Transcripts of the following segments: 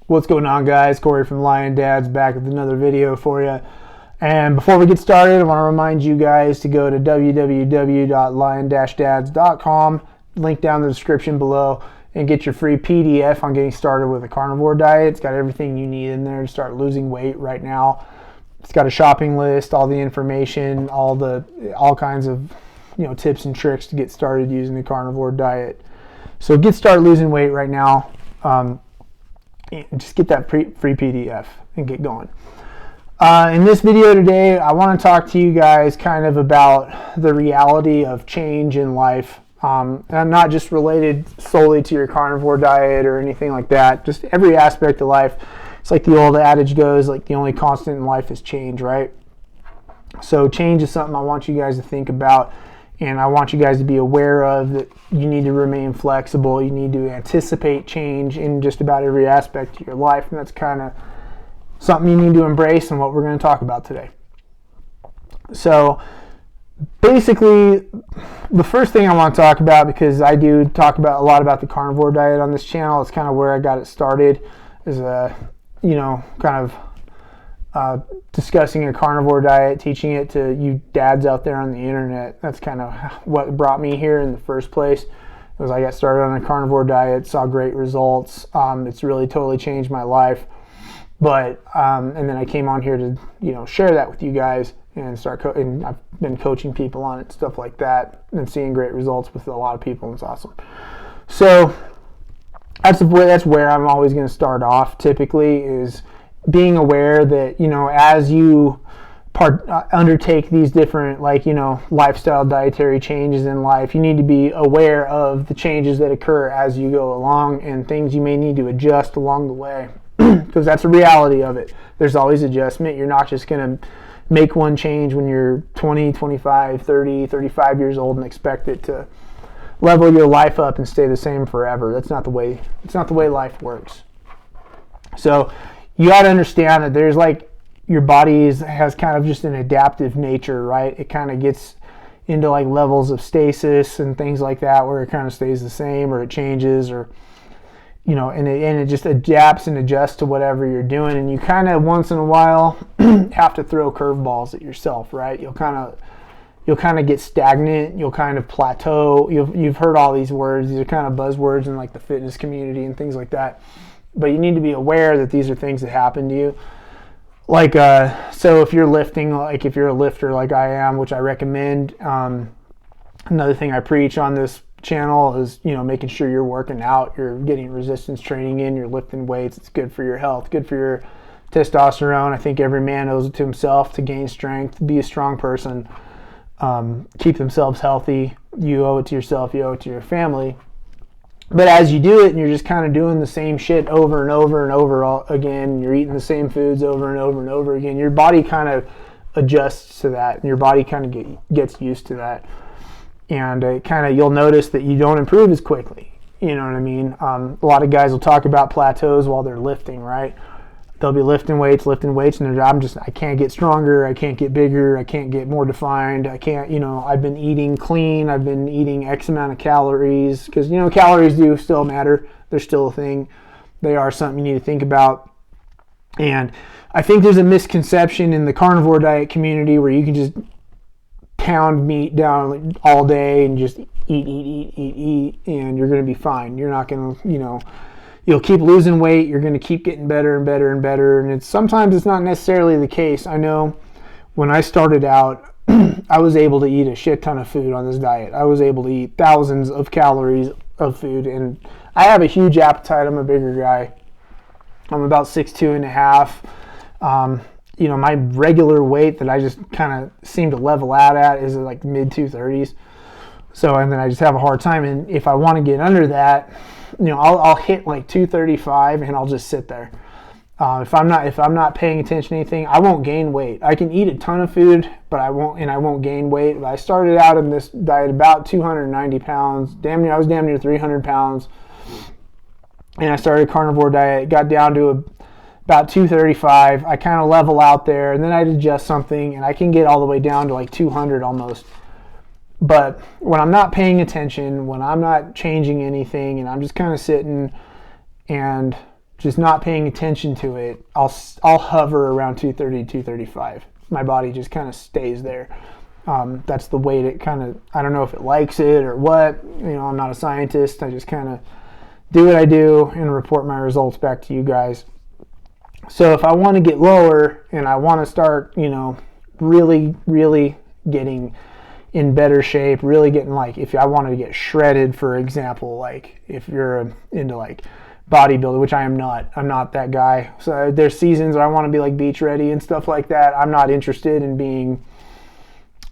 What's going on, guys? Corey from Lion Dads back with another video for you. And before we get started, I want to remind you guys to go to www.lion-dads.com, link down in the description below, and get your free PDF on getting started with a carnivore diet. It's got everything you need in there to start losing weight right now. It's got a shopping list, all the information, all kinds of tips and tricks to get started using the carnivore diet. So get started losing weight right now. Just get that free PDF and get going. In this video today, I want to talk to you guys kind of about the reality of change in life. And not just related solely to your carnivore diet or anything like that, just every aspect of life. It's like the old adage goes, like the only constant in life is change, right? So change is something I want you guys to think about. And I want you guys to be aware of that you need to remain flexible. You need to anticipate change in just about every aspect of your life. And that's kind of something you need to embrace and what we're going to talk about today. So basically, the first thing I want to talk about, because I do talk about a lot about the carnivore diet on this channel, it's kind of where I got it started, is discussing a carnivore diet, teaching it to you dads out there on the internet. That's kind of what brought me here in the first place. Was I got started on a carnivore diet, saw great results. It's really totally changed my life. But and then I came on here to share that with you guys and and I've been coaching people on it, stuff like that, and seeing great results with a lot of people, and it's awesome. So that's where I'm always going to start off. Typically, is being aware that as you undertake these different lifestyle dietary changes in life, you need to be aware of the changes that occur as you go along and things you may need to adjust along the way, because that's a reality of it. There's always adjustment. You're not just going to make one change when you're 20, 25, 30, 35 years old and expect it to level your life up and stay the same forever. It's not the way life works. So you got to understand that there's your body has kind of just an adaptive nature, right? It kind of gets into levels of stasis and things like that where it kind of stays the same or it changes or and it just adapts and adjusts to whatever you're doing, and you kind of once in a while have to throw curveballs at yourself, right? You'll kind of get stagnant, you'll kind of plateau. You've heard all these words. These are kind of buzzwords in the fitness community and things like that. But you need to be aware that these are things that happen to you. So if you're lifting, if you're a lifter like I am, which I recommend, another thing I preach on this channel is, making sure you're working out, you're getting resistance training in, you're lifting weights. It's good for your health, good for your testosterone. I think every man owes it to himself to gain strength, be a strong person, keep themselves healthy. You owe it to yourself, you owe it to your family. But as you do it and you're just kind of doing the same shit over and over and over again, you're eating the same foods over and over and over again, your body kind of adjusts to that and your body kind of gets used to that. And you'll notice that you don't improve as quickly. You know what I mean? A lot of guys will talk about plateaus while they're lifting, right? They'll be lifting weights, and I can't get stronger, I can't get bigger, I can't get more defined, I can't, I've been eating clean, I've been eating X amount of calories, because, calories do still matter. They're still a thing. They are something you need to think about. And I think there's a misconception in the carnivore diet community where you can just pound meat down all day and just eat, and you're going to be fine. You're not going to, you'll keep losing weight. You're going to keep getting better and better and better. And sometimes it's not necessarily the case. I know when I started out, I was able to eat a shit ton of food on this diet. I was able to eat thousands of calories of food. And I have a huge appetite. I'm a bigger guy. I'm about 6'2.5". My regular weight that I just kind of seem to level out at is mid 230s. So, and then I just have a hard time. And if I want to get under that, I'll hit 235 and I'll just sit there. If I'm not paying attention to anything, I won't gain weight. I can eat a ton of food, but I won't gain weight. I started out in this diet about 290 pounds. I was damn near 300 pounds. And I started a carnivore diet, got down to about 235. I kind of level out there, and then I'd adjust something, and I can get all the way down to 200 almost. But when I'm not paying attention, when I'm not changing anything, and I'm just kind of sitting and just not paying attention to it, I'll hover around 230, 235. My body just kind of stays there. That's the weight it kind of, I don't know if it likes it or what. I'm not a scientist. I just kind of do what I do and report my results back to you guys. So if I want to get lower and I want to start, really, really getting in better shape, really getting if I wanted to get shredded, for example, if you're into bodybuilding, which I am not. I'm not that guy. So there's seasons where I want to be beach ready and stuff like that. I'm not interested in being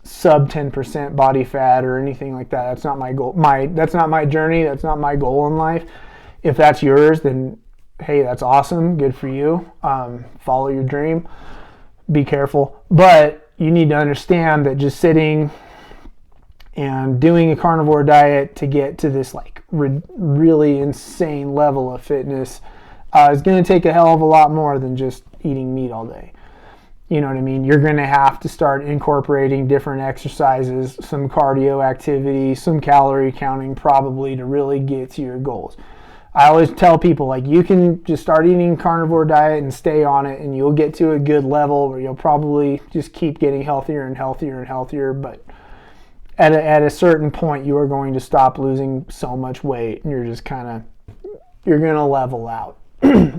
sub 10% body fat or anything like that. That's not my goal. That's not my journey. That's not my goal in life. If that's yours, then hey, that's awesome. Good for you. Follow your dream. Be careful. But you need to understand that just sitting and doing a carnivore diet to get to this really insane level of fitness is going to take a hell of a lot more than just eating meat all day. You know what I mean? You're going to have to start incorporating different exercises, some cardio activity, some calorie counting probably to really get to your goals. I always tell people you can just start eating a carnivore diet and stay on it and you'll get to a good level where you'll probably just keep getting healthier and healthier and healthier, but at a certain point you are going to stop losing so much weight and you're just you're going to level out.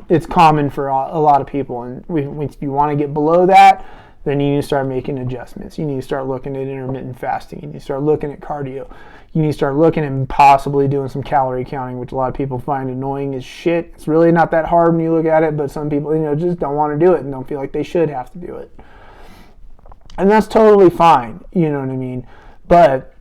It's common for a lot of people, and if you want to get below that, then you need to start making adjustments. You need to start looking at intermittent fasting. You need to start looking at cardio. You need to start looking at possibly doing some calorie counting, which a lot of people find annoying as shit. It's really not that hard when you look at it, but some people, just don't want to do it and don't feel like they should have to do it. And that's totally fine, you know what I mean? But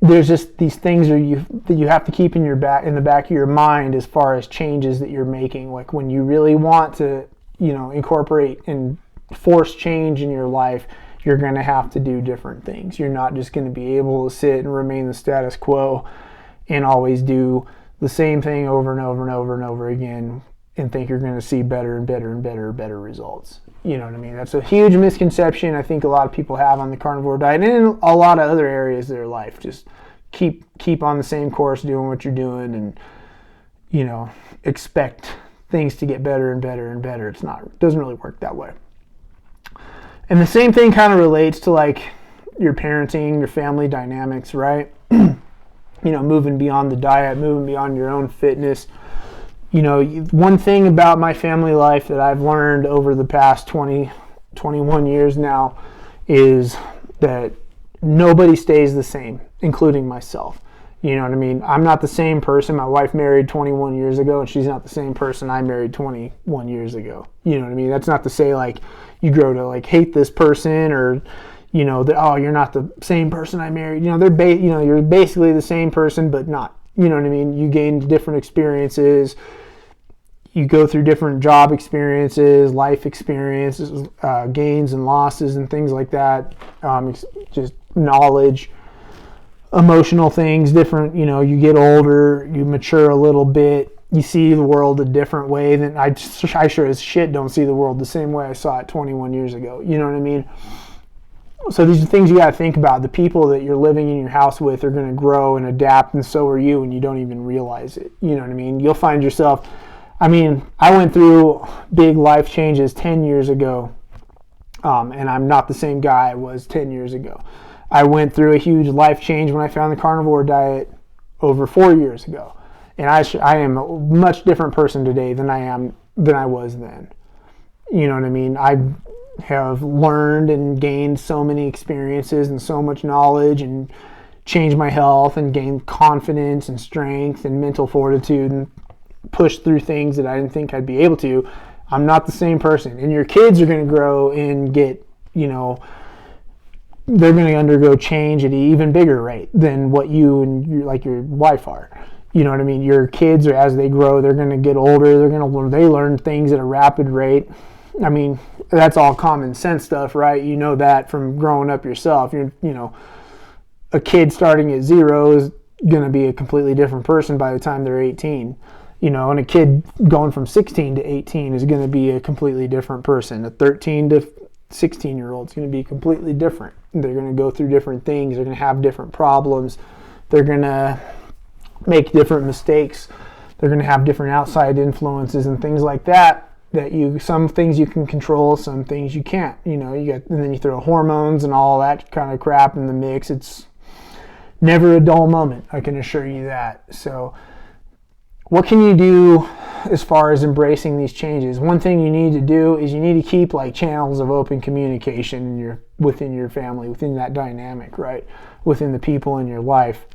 there's just these things that you have to keep in the back of your mind as far as changes that you're making. When you really want to, incorporate and force change in your life, you're going to have to do different things. You're not just going to be able to sit and remain the status quo and always do the same thing over and over and over and over again and think you're going to see better and better and better and better results. You know what I mean? That's a huge misconception I think a lot of people have on the carnivore diet and in a lot of other areas of their life. Just keep on the same course doing what you're doing and, expect things to get better and better and better. It doesn't really work that way. And the same thing kind of relates to your parenting, your family dynamics, right? Moving beyond the diet, moving beyond your own fitness. One thing about my family life that I've learned over the past 21 years now is that nobody stays the same, including myself. You know what I mean? I'm not the same person my wife married 21 years ago, and she's not the same person I married 21 years ago. You know what I mean? That's not to say you grow to hate this person or that you're not the same person I married. You're basically the same person, but not. You know what I mean? You gain different experiences. You go through different job experiences, life experiences, gains and losses and things like that. Just knowledge, emotional things, different, you get older, you mature a little bit, you see the world a different way than I sure as shit don't see the world the same way I saw it 21 years ago. You know what I mean? So these are things you got to think about. The people that you're living in your house with are going to grow and adapt, and so are you, and you don't even realize it. You know what I mean? You'll find yourself, I went through big life changes 10 years ago, and I'm not the same guy I was 10 years ago. I went through a huge life change when I found the carnivore diet over 4 years ago. And I am a much different person today than I was then. You know what I mean? I have learned and gained so many experiences and so much knowledge and changed my health and gained confidence and strength and mental fortitude and pushed through things that I didn't think I'd be able to. I'm not the same person. And your kids are going to grow and get, they're going to undergo change at an even bigger rate than what you and your wife are. You know what I mean? Your kids, as they grow, they're going to get older. They learn things at a rapid rate. That's all common sense stuff, right? You know that from growing up yourself. A kid starting at 0 is going to be a completely different person by the time they're 18. And a kid going from 16 to 18 is going to be a completely different person. A 13 to 16-year-old is going to be completely different. They're going to go through different things. They're going to have different problems. They're going to make different mistakes They're going to have different outside influences and things like that. Some things you can control, some things you can't. And then you throw hormones and all that kind of crap in the mix. It's never a dull moment, I can assure you that. So what can you do as far as embracing these changes? One thing you need to do is you need to keep like channels of open communication within your family, within that dynamic, right? Within the people in your life.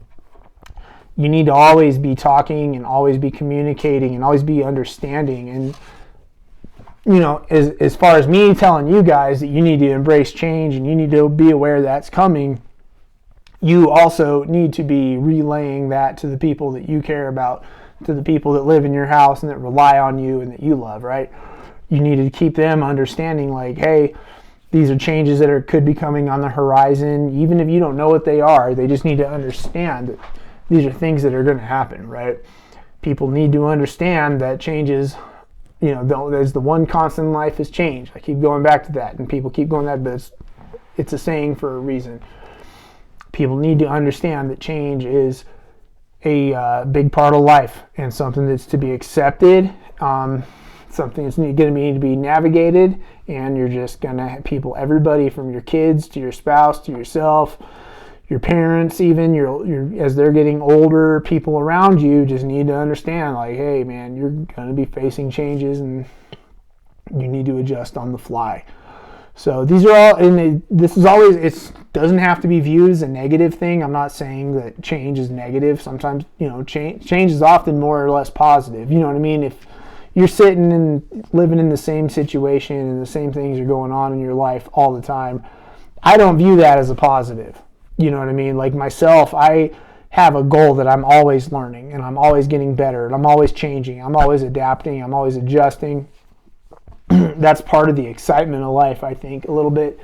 You need to always be talking and always be communicating and always be understanding. And as far as me telling you guys that you need to embrace change and you need to be aware that's coming, you also need to be relaying that to the people that you care about, to the people that live in your house and that rely on you and that you love, right? You need to keep them understanding like, hey, these are changes that could be coming on the horizon. Even if you don't know what they are, they just need to understand that these are things that are going to happen, right? People need to understand that changes, there's the one constant in life is change. I keep going back to that, and people keep going that, but it's a saying for a reason. People need to understand that change is a big part of life and something that's to be accepted, something that's going to need to be navigated, and you're just going to have people, everybody from your kids to your spouse to yourself, your parents even, as they're getting older, people around you just need to understand like, hey man, you're going to be facing changes and you need to adjust on the fly. So these are all, and this is always, it doesn't have to be viewed as a negative thing. I'm not saying that change is negative. Sometimes, change is often more or less positive. You know what I mean? If you're sitting and living in the same situation and the same things are going on in your life all the time, I don't view that as a positive. You know what I mean? Like myself, I have a goal that I'm always learning and I'm always getting better and I'm always changing. I'm always adapting. I'm always adjusting. That's part of the excitement of life, I think, a little bit.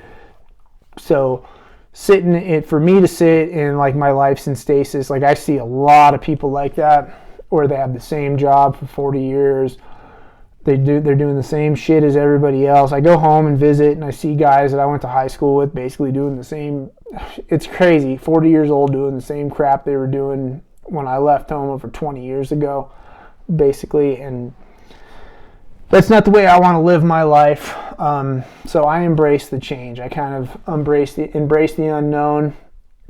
So for me to sit in like my life's in stasis, like I see a lot of people like that, where they have the same job for 40 years. They're doing the same shit as everybody else. I go home and visit and I see guys that I went to high school with basically doing the same. It's crazy, 40 years old doing the same crap they were doing when I left home over 20 years ago, basically. And that's not the way I want to live my life. So I embrace the change. I kind of embrace the unknown,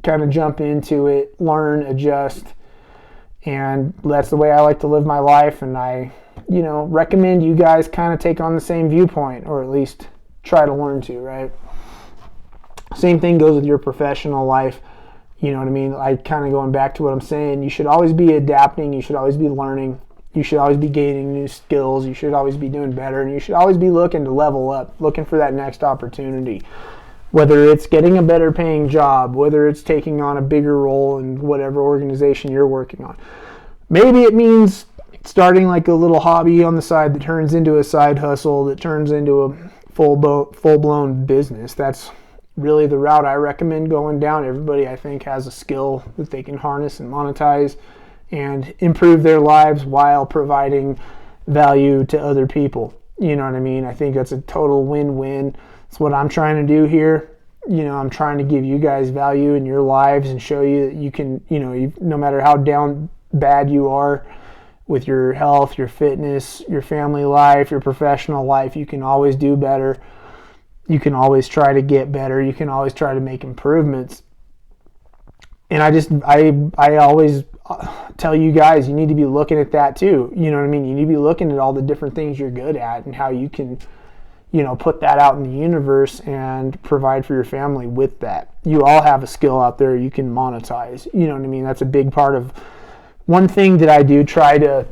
kind of jump into it, learn, adjust. And that's the way I like to live my life. And I, recommend you guys kind of take on the same viewpoint, or at least try to learn to, right? Same thing goes with your professional life. You know what I mean? Like kind of going back to what I'm saying, you should always be adapting. You should always be learning. You should always be gaining new skills. You should always be doing better. And you should always be looking to level up, looking for that next opportunity. Whether it's getting a better paying job, whether it's taking on a bigger role in whatever organization you're working on. Maybe it means starting like a little hobby on the side that turns into a side hustle, that turns into a full-blown business. That's really the route I recommend going down. Everybody, I think, has a skill that they can harness and monetize and improve their lives while providing value to other people. You know what I mean? I think that's a total win-win. It's what I'm trying to do here. I'm trying to give you guys value in your lives and show you that you can, no matter how down bad you are with your health, your fitness, your family life, your professional life, you can always do better. You can always try to get better. You can always try to make improvements. And I always tell you guys, you need to be looking at that too. You know what I mean? You need to be looking at all the different things you're good at and how you can, put that out in the universe and provide for your family with that. You all have a skill out there you can monetize. You know what I mean? That's a big part of one thing that I do try to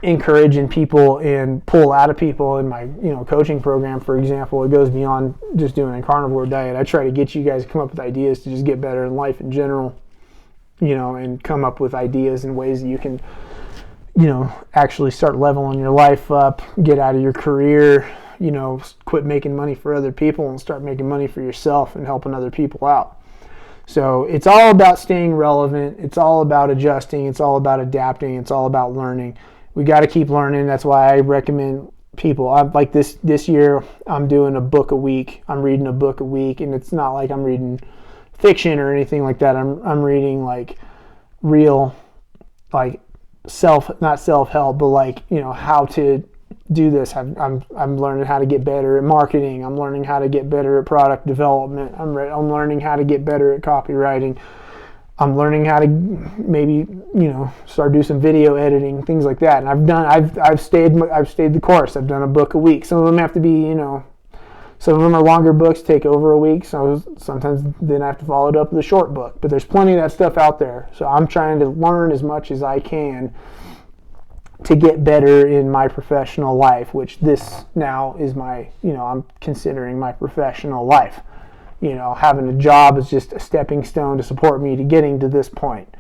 encourage in people and pull out of people in my coaching program. For example, it goes beyond just doing a carnivore diet. I try to get you guys to come up with ideas to just get better in life in general, and come up with ideas and ways that you can actually start leveling your life up, get out of your career, quit making money for other people and start making money for yourself and helping other people out. So it's all about staying relevant. It's all about adjusting. It's all about adapting. It's all about learning. We got to keep learning. That's why I recommend people. I'm like this year, I'm doing a book a week. I'm reading a book a week, and it's not like I'm reading fiction or anything like that. I'm reading like real, like not self-help, but like, how to do this. I'm learning how to get better at marketing. I'm learning how to get better at product development. I'm learning how to get better at copywriting. I'm learning how to maybe, start do some video editing, things like that. And I've stayed the course. I've done a book a week. Some of them have to be, some of them are longer books, take over a week. So sometimes then I have to follow it up with a short book. But there's plenty of that stuff out there. So I'm trying to learn as much as I can to get better in my professional life, which this now is my, I'm considering my professional life. Having a job is just a stepping stone to support me to getting to this point.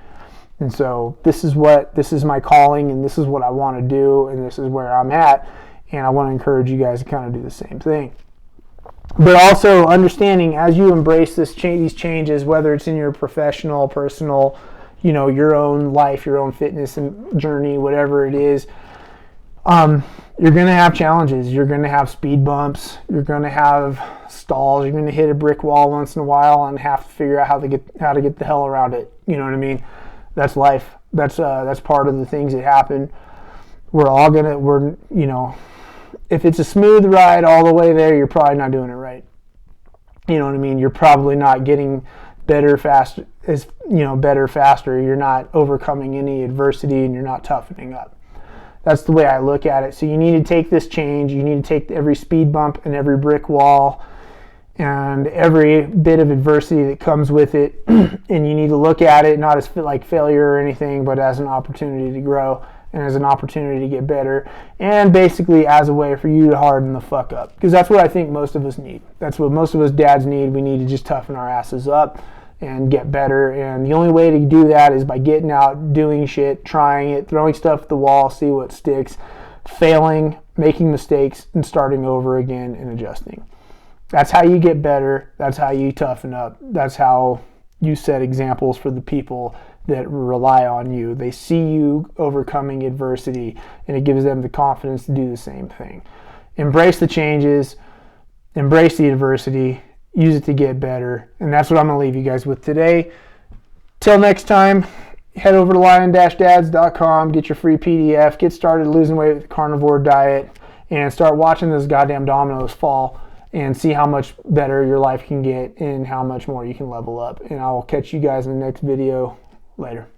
And so this is my calling, and this is what I want to do, and this is where I'm at. And I want to encourage you guys to kind of do the same thing. But also understanding as you embrace these changes, whether it's in your professional, personal, your own life, your own fitness and journey, whatever it is, you're going to have challenges. You're going to have speed bumps. You're going to have stalls. You're going to hit a brick wall once in a while and have to figure out how to get the hell around it. You know what I mean? That's life. That's part of the things that happen. If it's a smooth ride all the way there, you're probably not doing it right. You know what I mean? You're probably not getting better faster. You're not overcoming any adversity, and you're not toughening up. That's the way I look at it. So you need to take this change. You need to take every speed bump and every brick wall and every bit of adversity that comes with it, and you need to look at it not as like failure or anything, but as an opportunity to grow and as an opportunity to get better, and basically as a way for you to harden the fuck up. Because that's what I think most of us need. That's what most of us dads need. We need to just toughen our asses up and get better. And the only way to do that is by getting out, doing shit, trying it, throwing stuff at the wall, see what sticks, failing, making mistakes, and starting over again and adjusting. That's how you get better. That's how you toughen up. That's how you set examples for the people that rely on you. They see you overcoming adversity, and it gives them the confidence to do the same thing. Embrace the changes, embrace the adversity, use it to get better, and that's what I'm going to leave you guys with today. Till next time, head over to lion-dads.com, get your free PDF, get started losing weight with the carnivore diet, and start watching those goddamn dominoes fall and see how much better your life can get and how much more you can level up. And I will catch you guys in the next video. Later.